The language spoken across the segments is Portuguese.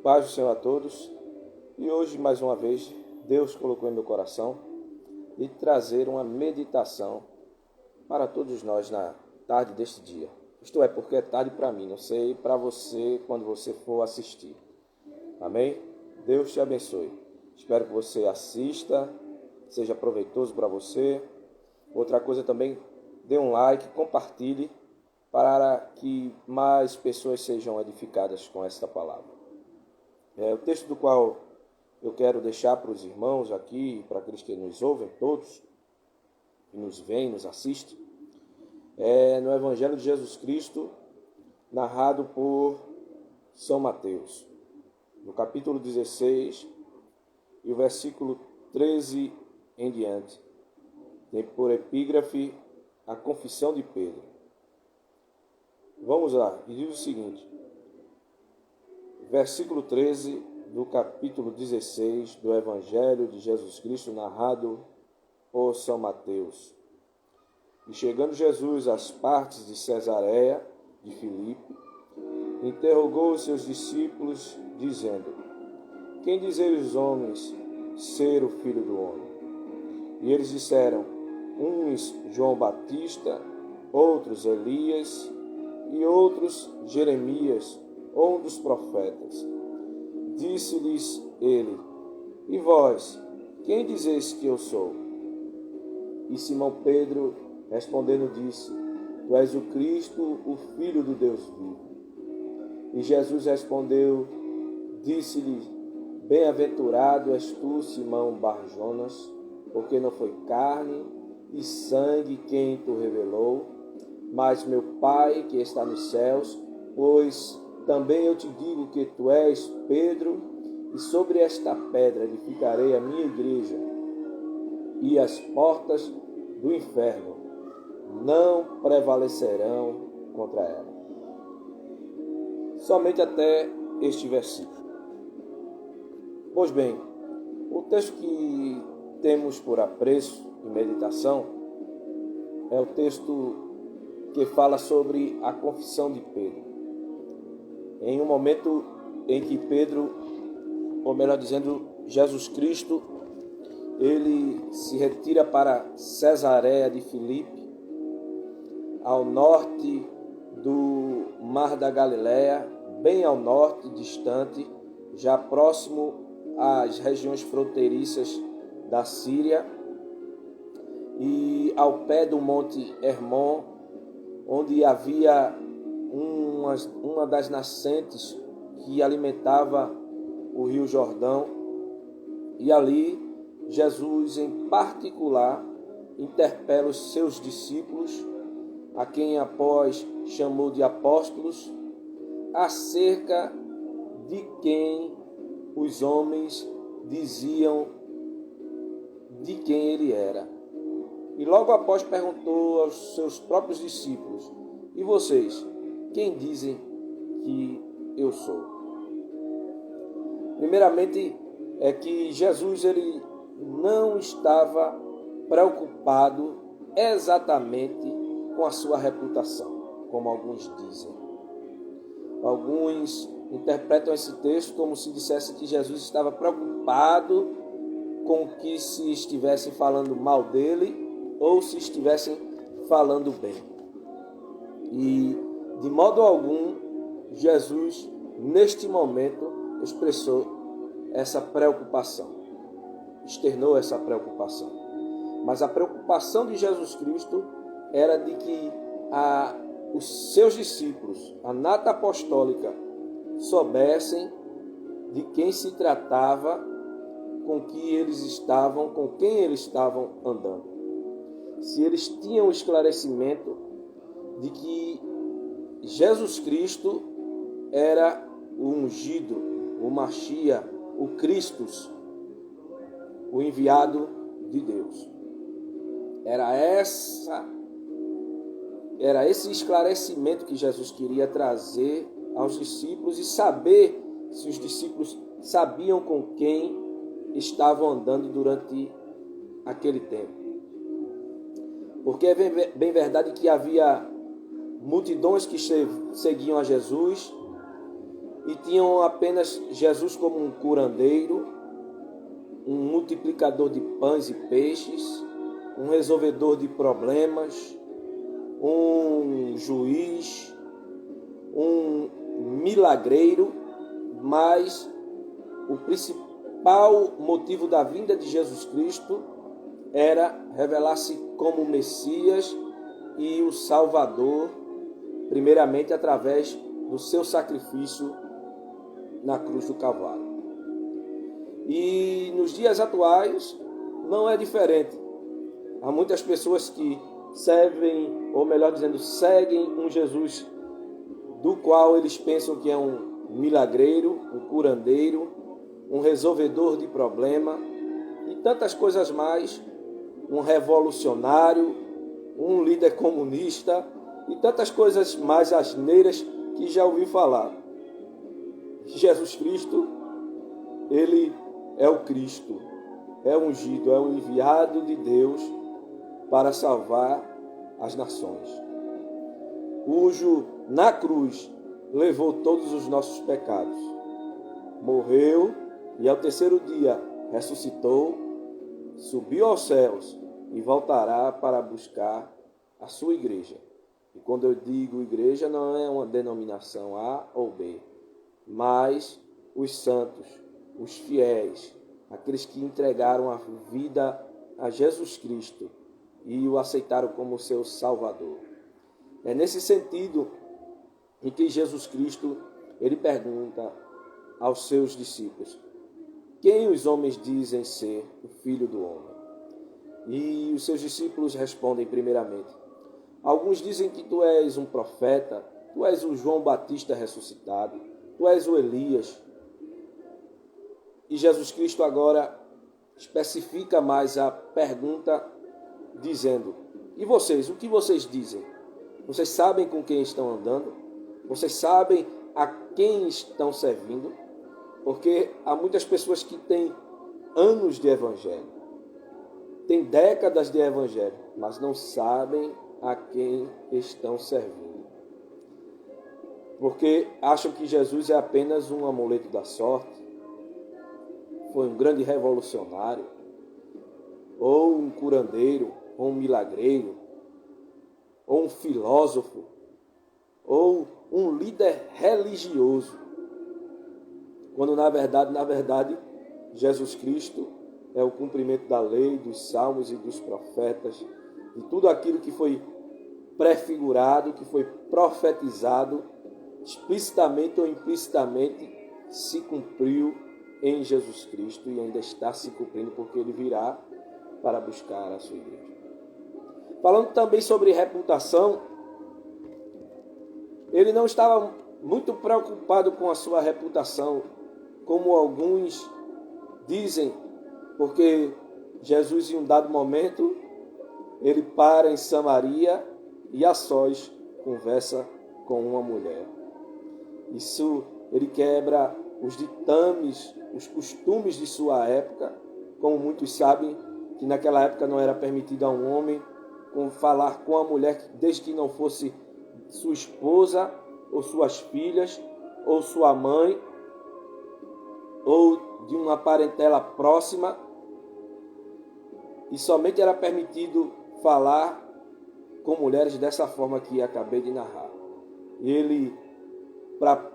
Paz do Senhor a todos. E hoje, mais uma vez, Deus colocou em meu coração de trazer uma meditação para todos nós na tarde deste dia. Isto é, porque é tarde para mim, não sei para você quando você for assistir. Amém? Deus te abençoe. Espero que você assista, seja proveitoso para você. Outra coisa também, dê um like, compartilhe para que mais pessoas sejam edificadas com esta palavra. O texto do qual eu quero deixar para os irmãos aqui, para aqueles que nos ouvem, todos, que nos veem, nos assistem, é no Evangelho de Jesus Cristo, narrado por São Mateus, no capítulo 16 e o versículo 13 em diante. Tem por epígrafe a confissão de Pedro. Vamos lá, e diz o seguinte, versículo 13 do capítulo 16 do Evangelho de Jesus Cristo, narrado por São Mateus. E chegando Jesus às partes de Cesareia de Filipe, interrogou os seus discípulos, dizendo: Quem dizem os homens ser o Filho do Homem? E eles disseram, uns João Batista, outros Elias, e outros Jeremias, ou um dos profetas. Disse-lhes ele: E vós, quem dizeis que eu sou? E Simão Pedro, respondendo, disse: Tu és o Cristo, o Filho do Deus vivo. E Jesus respondeu, disse-lhe: Bem-aventurado és tu, Simão Bar-Jonas, porque não foi carne e sangue quem tu revelou, mas meu Pai que está nos céus. Pois também eu te digo que tu és Pedro, e sobre esta pedra edificarei a minha igreja, e as portas do inferno não prevalecerão contra ela. Somente até este versículo. Pois bem, o texto que temos por apreço e meditação é o texto que fala sobre a confissão de Pedro. Em um momento em que Pedro, ou melhor dizendo, Jesus Cristo, ele se retira para Cesareia de Filipe, ao norte do Mar da Galileia, bem ao norte, distante, já próximo às regiões fronteiriças da Síria, e ao pé do Monte Hermon, onde havia uma das nascentes que alimentava o Rio Jordão, e ali Jesus, em particular, interpela os seus discípulos, a quem após chamou de apóstolos, acerca de quem os homens diziam de quem ele era. E logo após perguntou aos seus próprios discípulos: E vocês, quem dizem que eu sou? Primeiramente, é que Jesus ele não estava preocupado exatamente com a sua reputação, como alguns dizem. Alguns interpretam esse texto como se dissesse que Jesus estava preocupado com que se estivessem falando mal dele ou se estivessem falando bem. E, de modo algum, Jesus, neste momento, expressou essa preocupação, externou essa preocupação. Mas a preocupação de Jesus Cristo era de que os seus discípulos, a nata apostólica, soubessem de quem se tratava, com quem eles estavam andando. Se eles tinham o esclarecimento de que Jesus Cristo era o ungido, o Machia, o Christus, o enviado de Deus. Era esse esclarecimento que Jesus queria trazer aos discípulos e saber se os discípulos sabiam com quem estavam andando durante aquele tempo. Porque é bem verdade que havia multidões que seguiam a Jesus e tinham apenas Jesus como um curandeiro, um multiplicador de pães e peixes, um resolvedor de problemas, um juiz, um milagreiro, mas o principal motivo da vinda de Jesus Cristo era revelar-se como o Messias e o Salvador, primeiramente através do seu sacrifício na cruz do Calvário. E nos dias atuais não é diferente. Há muitas pessoas que servem, ou melhor dizendo, seguem um Jesus do qual eles pensam que é um milagreiro, um curandeiro, um resolvedor de problema e tantas coisas mais, um revolucionário, um líder comunista e tantas coisas mais asneiras que já ouvi falar. Jesus Cristo, ele é o Cristo, é o ungido, é o enviado de Deus para salvar as nações, cujo na cruz levou todos os nossos pecados, morreu e ao terceiro dia ressuscitou, subiu aos céus e voltará para buscar a sua igreja. E quando eu digo igreja, não é uma denominação A ou B, mas os santos, os fiéis, aqueles que entregaram a vida a Jesus Cristo e o aceitaram como seu Salvador. É nesse sentido em que Jesus Cristo, ele pergunta aos seus discípulos: quem os homens dizem ser o Filho do Homem? E os seus discípulos respondem primeiramente: alguns dizem que tu és um profeta, tu és o João Batista ressuscitado, tu és o Elias. E Jesus Cristo agora especifica mais a pergunta, dizendo: e vocês, o que vocês dizem? Vocês sabem com quem estão andando? Vocês sabem a quem estão servindo? Porque há muitas pessoas que têm anos de evangelho, têm décadas de evangelho, mas não sabem a quem estão servindo. Porque acham que Jesus é apenas um amuleto da sorte, foi um grande revolucionário, ou um curandeiro, ou um milagreiro, ou um filósofo, ou um líder religioso. Quando na verdade, Jesus Cristo é o cumprimento da lei, dos salmos e dos profetas, de tudo aquilo que foi prefigurado, que foi profetizado, explicitamente ou implicitamente, se cumpriu em Jesus Cristo e ainda está se cumprindo, porque ele virá para buscar a sua igreja. Falando também sobre reputação, ele não estava muito preocupado com a sua reputação, como alguns dizem, porque Jesus, em um dado momento, ele para em Samaria e a sós conversa com uma mulher. Isso, ele quebra os ditames, os costumes de sua época, como muitos sabem que naquela época não era permitido a um homem falar com a mulher desde que não fosse sua esposa, ou suas filhas, ou sua mãe, ou de uma parentela próxima, e somente era permitido falar com mulheres dessa forma que acabei de narrar. Ele, para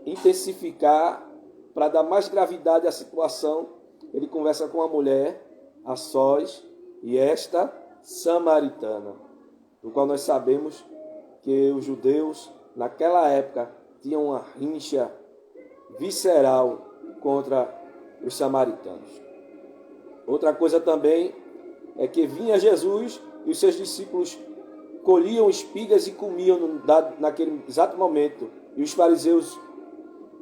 intensificar, para dar mais gravidade à situação, ele conversa com a mulher a sós, e esta samaritana, do qual nós sabemos que os judeus naquela época tinham uma rincha visceral contra os samaritanos. Outra coisa também é que vinha Jesus e os seus discípulos colhiam espigas e comiam naquele exato momento, e os fariseus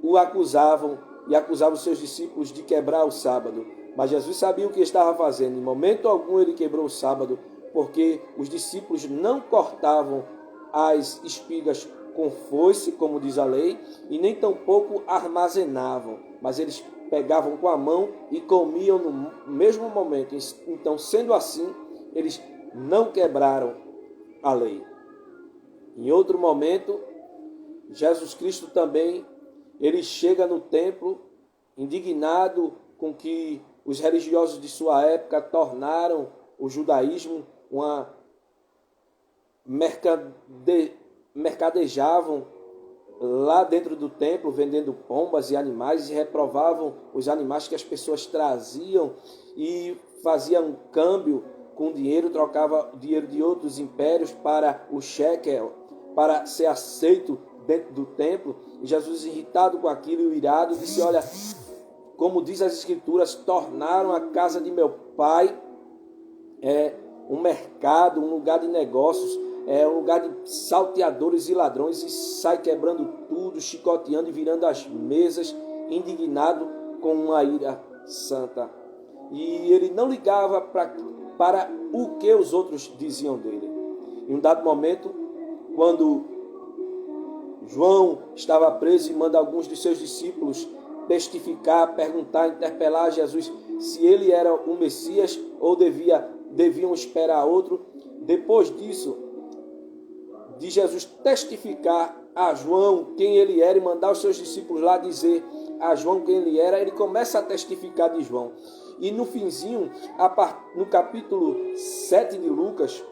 o acusavam e acusavam os seus discípulos de quebrar o sábado. Mas Jesus sabia o que estava fazendo. Em momento algum ele quebrou o sábado, porque os discípulos não cortavam as espigas com foice, como diz a lei, e nem tampouco armazenavam, mas eles pegavam com a mão e comiam no mesmo momento. Então, sendo assim, eles não quebraram a lei. Em outro momento, Jesus Cristo também ele chega no templo indignado com que os religiosos de sua época tornaram o judaísmo uma mercadejavam lá dentro do templo, vendendo pombas e animais, e reprovavam os animais que as pessoas traziam e faziam um câmbio com dinheiro, trocava dinheiro de outros impérios para o shekel, para ser aceito dentro do templo. E Jesus, irritado com aquilo e irado, disse: olha, como diz as Escrituras, tornaram a casa de meu pai um mercado, um lugar de negócios, um lugar de salteadores e ladrões, e sai quebrando tudo, chicoteando e virando as mesas, indignado com uma ira santa. E ele não ligava para o que os outros diziam dele. Em um dado momento, quando João estava preso e manda alguns de seus discípulos testificar, perguntar, interpelar a Jesus se ele era o Messias ou deviam esperar outro. Depois disso, de Jesus testificar a João quem ele era e mandar os seus discípulos lá dizer a João quem ele era, ele começa a testificar de João. E no finzinho, no capítulo 7 de Lucas,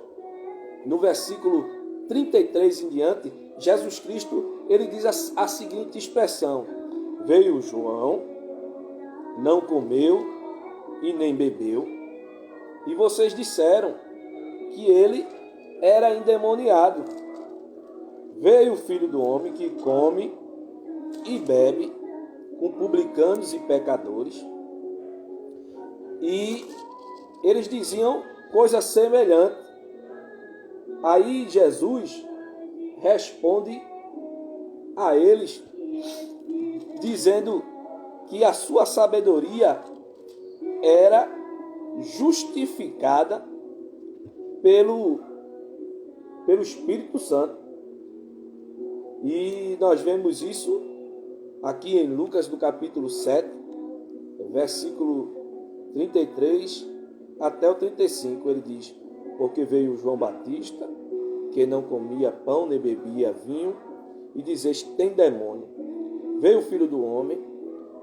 no versículo 33 em diante, Jesus Cristo, ele diz a seguinte expressão: veio João, não comeu e nem bebeu, e vocês disseram que ele era endemoniado. Veio o Filho do Homem que come e bebe com publicanos e pecadores. E eles diziam coisa semelhante. Aí Jesus responde a eles, dizendo que a sua sabedoria era justificada pelo Espírito Santo. E nós vemos isso aqui em Lucas, no capítulo 7, versículo 33 até o 35. Ele diz: porque veio João Batista, que não comia pão nem bebia vinho, e dizeis: tem demônio. Veio o Filho do Homem,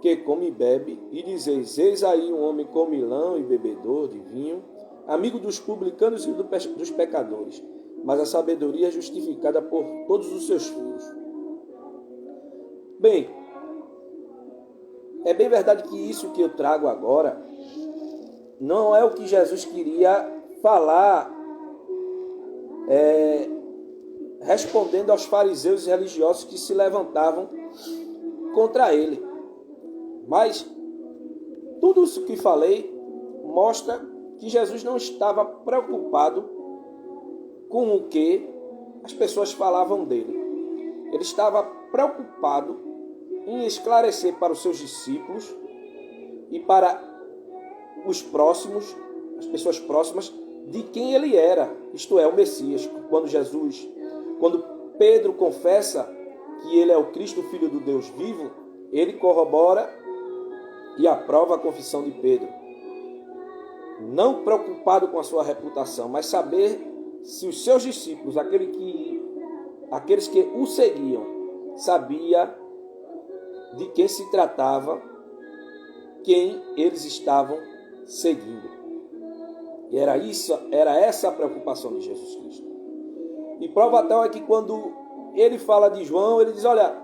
que come e bebe, e dizeis: eis aí um homem comilão e bebedor de vinho, amigo dos publicanos e dos pecadores, mas a sabedoria é justificada por todos os seus filhos. Bem, é bem verdade que isso que eu trago agora não é o que Jesus queria falar, respondendo aos fariseus e religiosos que se levantavam contra ele. Mas tudo isso que falei mostra que Jesus não estava preocupado com o que as pessoas falavam dele. Ele estava preocupado em esclarecer para os seus discípulos e para os próximos, as pessoas próximas, de quem ele era, isto é, o Messias. Quando Pedro confessa que ele é o Cristo, Filho do Deus vivo, ele corrobora e aprova a confissão de Pedro. Não preocupado com a sua reputação, mas saber se os seus discípulos, aqueles que o seguiam, sabia de quem se tratava, quem eles estavam seguindo. E era essa a preocupação de Jesus Cristo. E prova tal é que quando ele fala de João, ele diz: olha,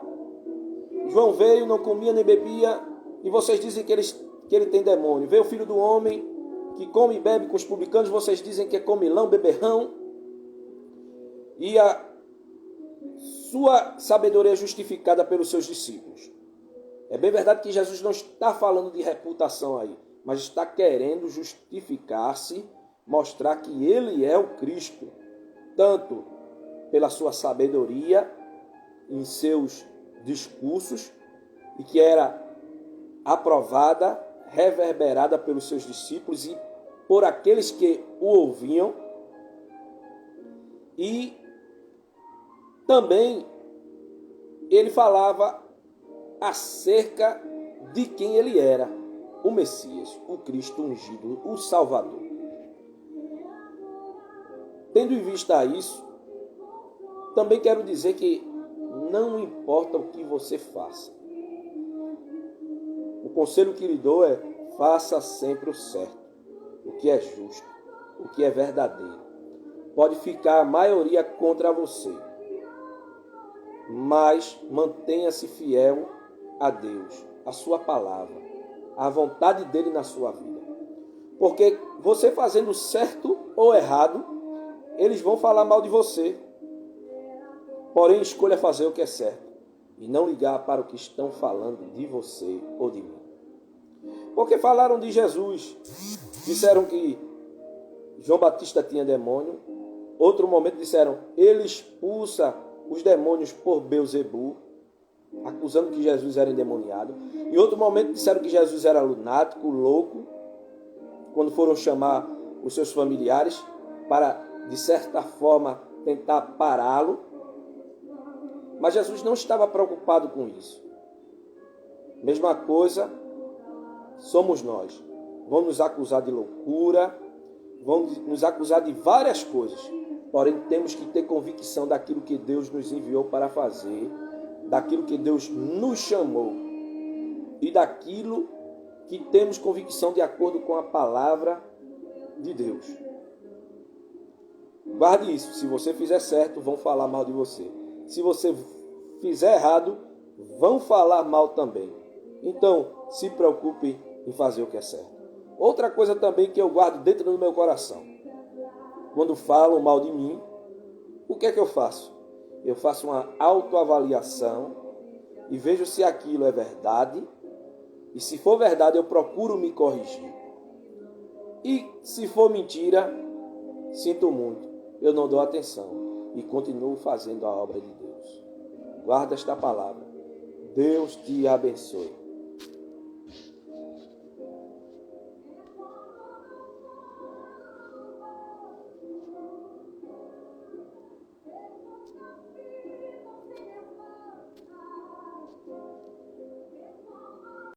João veio, não comia nem bebia, e vocês dizem que ele tem demônio. Veio o Filho do Homem, que come e bebe com os publicanos, vocês dizem que é comilão, beberrão. E a sua sabedoria é justificada pelos seus discípulos. É bem verdade que Jesus não está falando de reputação aí, mas está querendo justificar-se, mostrar que ele é o Cristo, tanto pela sua sabedoria em seus discursos, e que era aprovada, reverberada pelos seus discípulos e por aqueles que o ouviam, e também ele falava acerca de quem ele era, o Messias, o Cristo ungido, o Salvador. Tendo em vista isso, também quero dizer que não importa o que você faça, conselho que lhe dou é: faça sempre o certo, o que é justo, o que é verdadeiro. Pode ficar a maioria contra você, mas mantenha-se fiel a Deus, a sua palavra, à vontade dele na sua vida. Porque você fazendo certo ou errado, eles vão falar mal de você. Porém, escolha fazer o que é certo e não ligar para o que estão falando de você ou de mim. Porque falaram de Jesus, disseram que João Batista tinha demônio. Outro momento disseram, ele expulsa os demônios por Beelzebul, acusando que Jesus era endemoniado. Em outro momento disseram que Jesus era lunático, louco, quando foram chamar os seus familiares para, de certa forma, tentar pará-lo. Mas Jesus não estava preocupado com isso. Mesma coisa, somos nós. Vão nos acusar de loucura, vão nos acusar de várias coisas. Porém, temos que ter convicção daquilo que Deus nos enviou para fazer, daquilo que Deus nos chamou e daquilo que temos convicção de acordo com a palavra de Deus. Guarde isso. Se você fizer certo, vão falar mal de você. Se você fizer errado, vão falar mal também. Então, se preocupe em fazer o que é certo. Outra coisa também que eu guardo dentro do meu coração. Quando falam mal de mim, o que é que eu faço? Eu faço uma autoavaliação e vejo se aquilo é verdade. E se for verdade, eu procuro me corrigir. E se for mentira, sinto muito. Eu não dou atenção e continuo fazendo a obra de Deus. Guarda esta palavra. Deus te abençoe.